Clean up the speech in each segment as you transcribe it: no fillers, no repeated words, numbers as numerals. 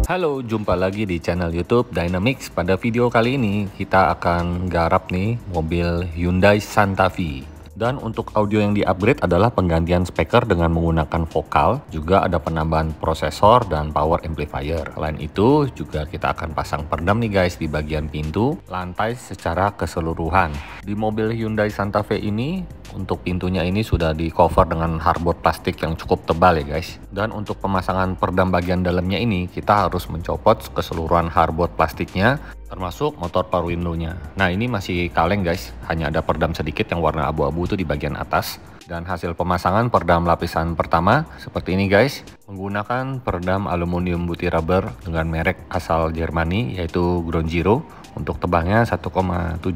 Halo, jumpa lagi di channel YouTube Dynamix. Pada video kali ini kita akan garap nih mobil Hyundai Santa Fe. Dan untuk audio yang di-upgrade adalah penggantian speaker dengan menggunakan vokal, juga ada penambahan prosesor dan power amplifier. Selain itu, juga kita akan pasang peredam nih guys di bagian pintu, lantai secara keseluruhan. Di mobil Hyundai Santa Fe ini, untuk pintunya ini sudah di cover dengan hardboard plastik yang cukup tebal ya guys. Dan untuk pemasangan peredam bagian dalamnya ini, kita harus mencopot keseluruhan hardboard plastiknya, termasuk motor power window-nya. Nah, ini masih kaleng guys, hanya ada peredam sedikit yang warna abu-abu itu di bagian atas. Dan hasil pemasangan peredam lapisan pertama seperti ini guys, menggunakan peredam aluminium putih rubber dengan merek asal Jermani yaitu Ground Zero. Untuk tebalnya 1,7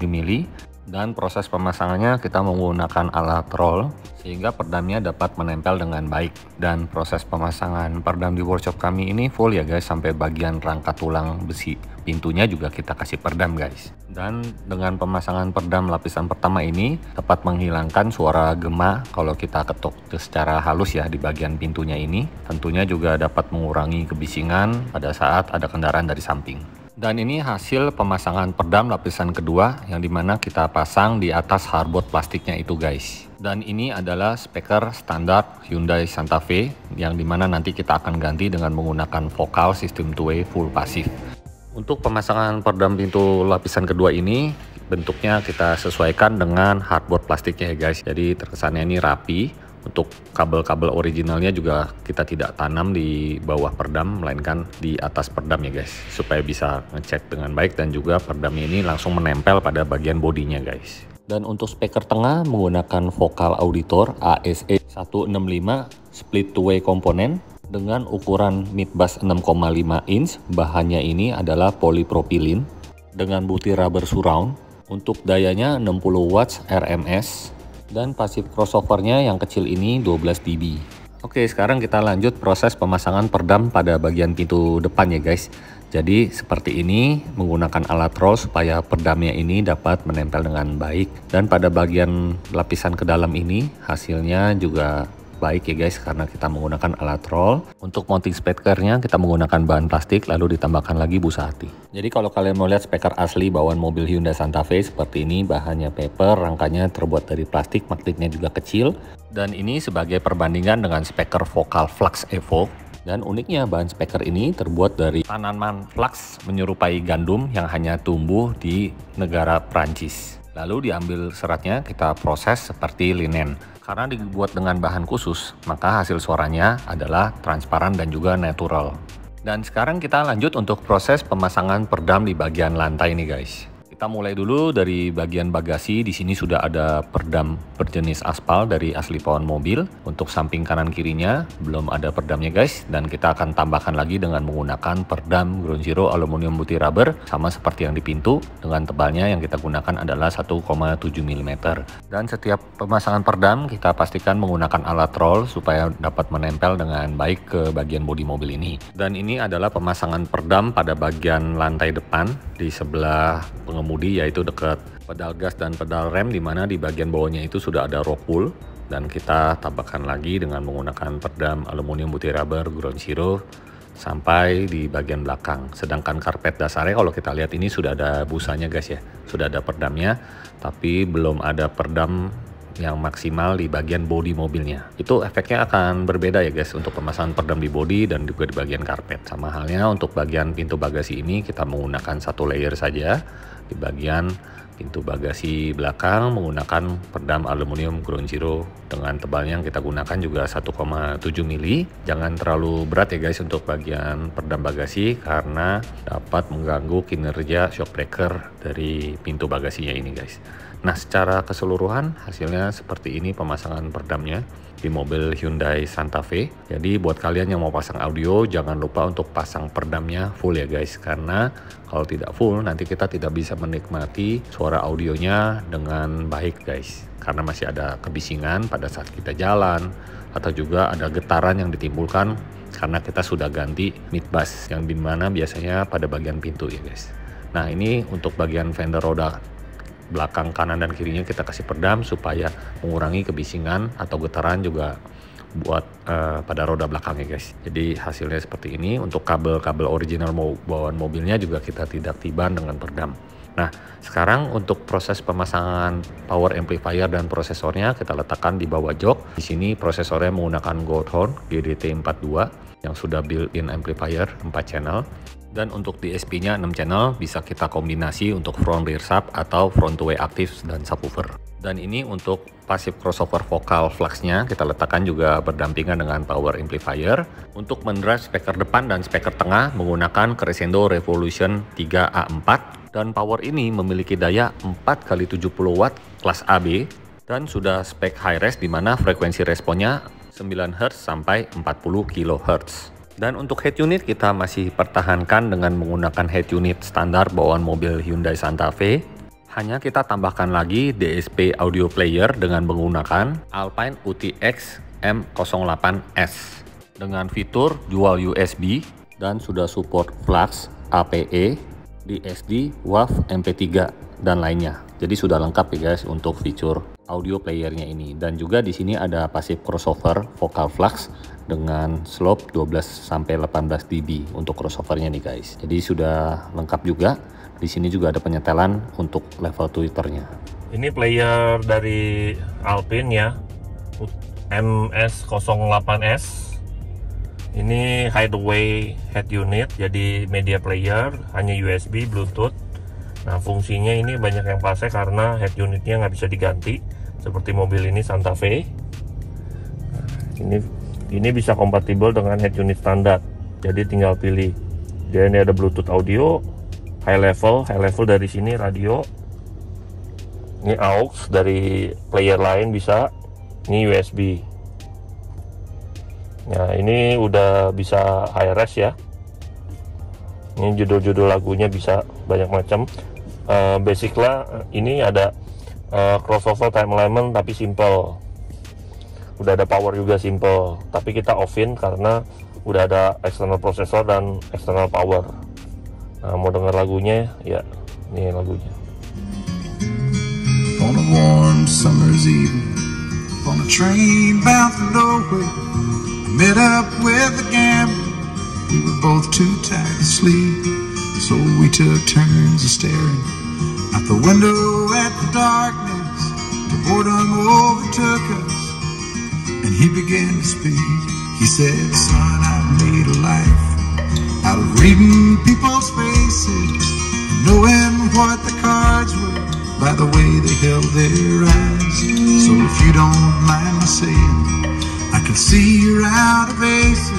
mili. Dan proses pemasangannya kita menggunakan alat roll sehingga peredamnya dapat menempel dengan baik. Dan proses pemasangan peredam di workshop kami ini full ya guys, sampai bagian rangka tulang besi pintunya juga kita kasih peredam guys. Dan dengan pemasangan peredam lapisan pertama ini dapat menghilangkan suara gema kalau kita ketuk secara halus ya di bagian pintunya ini. Tentunya juga dapat mengurangi kebisingan pada saat ada kendaraan dari samping. Dan ini hasil pemasangan peredam lapisan kedua yang dimana kita pasang di atas hardboard plastiknya itu guys. Dan ini adalah speaker standar Hyundai Santa Fe yang dimana nanti kita akan ganti dengan menggunakan vokal sistem two-way full pasif. Untuk pemasangan peredam pintu lapisan kedua ini bentuknya kita sesuaikan dengan hardboard plastiknya ya guys. Jadi terkesannya ini rapi. Untuk kabel-kabel originalnya juga kita tidak tanam di bawah peredam, melainkan di atas peredam ya guys, supaya bisa ngecek dengan baik dan juga peredamnya ini langsung menempel pada bagian bodinya guys. Dan untuk speaker tengah menggunakan vokal auditor ASE 165 split two-way komponen dengan ukuran mid bass 6,5 inch. Bahannya ini adalah polipropilin dengan butir rubber surround. Untuk dayanya 60 watts RMS. Dan pasif crossovernya yang kecil ini 12 dB. Oke, sekarang kita lanjut proses pemasangan peredam pada bagian pintu depan ya guys. Jadi seperti ini, menggunakan alat roll supaya peredamnya ini dapat menempel dengan baik. Dan pada bagian lapisan ke dalam ini hasilnya juga baik ya guys, karena kita menggunakan alat roll. Untuk mounting speakernya kita menggunakan bahan plastik lalu ditambahkan lagi busa hati. Jadi kalau kalian mau lihat speaker asli bawaan mobil Hyundai Santa Fe seperti ini, bahannya paper, rangkanya terbuat dari plastik, magnetnya juga kecil. Dan ini sebagai perbandingan dengan speaker vokal Flux Evo. Dan uniknya bahan speaker ini terbuat dari tanaman flux menyerupai gandum yang hanya tumbuh di negara Prancis. Lalu diambil seratnya kita proses seperti linen. Karena dibuat dengan bahan khusus, maka hasil suaranya adalah transparan dan juga natural. Dan sekarang kita lanjut untuk proses pemasangan peredam di bagian lantai nih guys. Kita mulai dulu dari bagian bagasi. Di sini sudah ada peredam berjenis aspal dari asli pawon mobil. Untuk samping kanan kirinya belum ada peredamnya guys. Dan kita akan tambahkan lagi dengan menggunakan peredam Ground Zero aluminium putih rubber. Sama seperti yang di pintu. Dengan tebalnya yang kita gunakan adalah 1,7 mm. Dan setiap pemasangan peredam kita pastikan menggunakan alat roll supaya dapat menempel dengan baik ke bagian bodi mobil ini. Dan ini adalah pemasangan peredam pada bagian lantai depan di sebelah pengemudi, yaitu dekat pedal gas dan pedal rem, dimana di bagian bawahnya itu sudah ada rock pull. Dan kita tambahkan lagi dengan menggunakan peredam aluminium putih rubber Ground Zero sampai di bagian belakang. Sedangkan karpet dasarnya kalau kita lihat ini sudah ada busanya guys ya, sudah ada peredamnya, tapi belum ada peredam yang maksimal di bagian bodi mobilnya. Itu efeknya akan berbeda ya guys untuk pemasangan peredam di bodi dan juga di bagian karpet. Sama halnya untuk bagian pintu bagasi ini kita menggunakan satu layer saja. Di bagian pintu bagasi belakang menggunakan peredam aluminium Ground Zero dengan tebalnya yang kita gunakan juga 1,7 mili. Jangan terlalu berat ya guys untuk bagian peredam bagasi karena dapat mengganggu kinerja shock breaker dari pintu bagasinya ini guys. Nah, secara keseluruhan hasilnya seperti ini pemasangan peredamnya di mobil Hyundai Santa Fe. Jadi buat kalian yang mau pasang audio, jangan lupa untuk pasang peredamnya full ya guys. Karena kalau tidak full nanti kita tidak bisa menikmati suara audionya dengan baik guys. Karena masih ada kebisingan pada saat kita jalan, atau juga ada getaran yang ditimbulkan karena kita sudah ganti mid bass yang dimana biasanya pada bagian pintu ya guys. Nah, ini untuk bagian fender roda belakang kanan dan kirinya kita kasih peredam supaya mengurangi kebisingan atau getaran juga buat pada roda belakang ya guys. Jadi hasilnya seperti ini. Untuk kabel-kabel original bawaan mobilnya juga kita tidak tiban dengan peredam. Nah, sekarang untuk proses pemasangan power amplifier dan prosesornya kita letakkan di bawah jok. Di sini prosesornya menggunakan Goldhorn GDT42 yang sudah built-in amplifier 4 channel. Dan untuk DSP-nya 6 channel, bisa kita kombinasi untuk front rear sub atau front two way aktif dan subwoofer. Dan ini untuk passive crossover vokal flux-nya kita letakkan juga berdampingan dengan power amplifier. Untuk mendrive speaker depan dan speaker tengah menggunakan Crescendo Revolution 3A4. Dan power ini memiliki daya 4x70 watt kelas AB dan sudah spek high res di mana frekuensi responnya 9 Hz sampai 40 kHz. Dan untuk head unit kita masih pertahankan dengan menggunakan head unit standar bawaan mobil Hyundai Santa Fe. Hanya kita tambahkan lagi DSP audio player dengan menggunakan Alpine UTX M08S dengan fitur dual USB dan sudah support Flux, APE, DSD, WAV, MP3 dan lainnya. Jadi sudah lengkap ya guys untuk fitur audio playernya ini. Dan juga di sini ada passive crossover vocal flux dengan slope 12 sampai 18 dB untuk crossovernya nih guys. Jadi sudah lengkap juga. Di sini juga ada penyetelan untuk level tweeternya. Ini player dari Alpine ya, MS08S. Ini hideaway head unit, jadi media player, hanya USB, Bluetooth. Nah, fungsinya ini banyak yang pakai karena head unitnya nggak bisa diganti, seperti mobil ini Santa Fe. Nah, ini bisa kompatibel dengan head unit standar, jadi tinggal pilih. Dia ini ada Bluetooth audio, high level dari sini radio. Ini aux dari player lain bisa. Ini USB. Nah, ini udah bisa high res ya. Ini judul-judul lagunya bisa banyak macam. Basicnya ini ada crossover time alignment tapi simple. Udah ada power juga simple. Tapi kita off-in karena udah ada external processor dan external power. Nah, mau denger lagunya ya, ini lagunya. On a warm summer's evening, on a train bound for nowhere, met up with a gambler. We were both too tired to sleep, so we took turns of staring out the window at the darkness. The boredom overtook us, and he began to speak. He said, "Son, I've made a life out of reading people's faces, knowing what the cards were by the way they held their eyes. So if you don't mind my saying, I can see you're out of aces.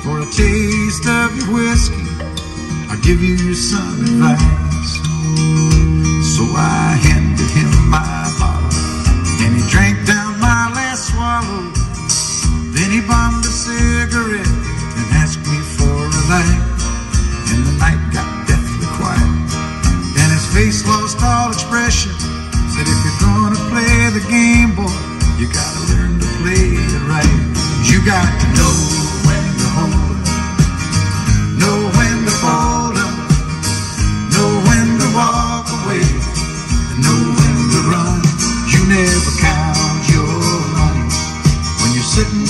For a taste of your whiskey, I'll give you some advice." So I handed him my bottle, and he drank down my last swallow. Then he bummed a cigarette and asked me for a light. And the night got deathly quiet, and his face lost all expression. Said, "If you're gonna play the game, boy, you gotta learn to play it right. You got to know when to hold up, know when to fold up, know when to walk away, and know when to run. You never count your money when you're sitting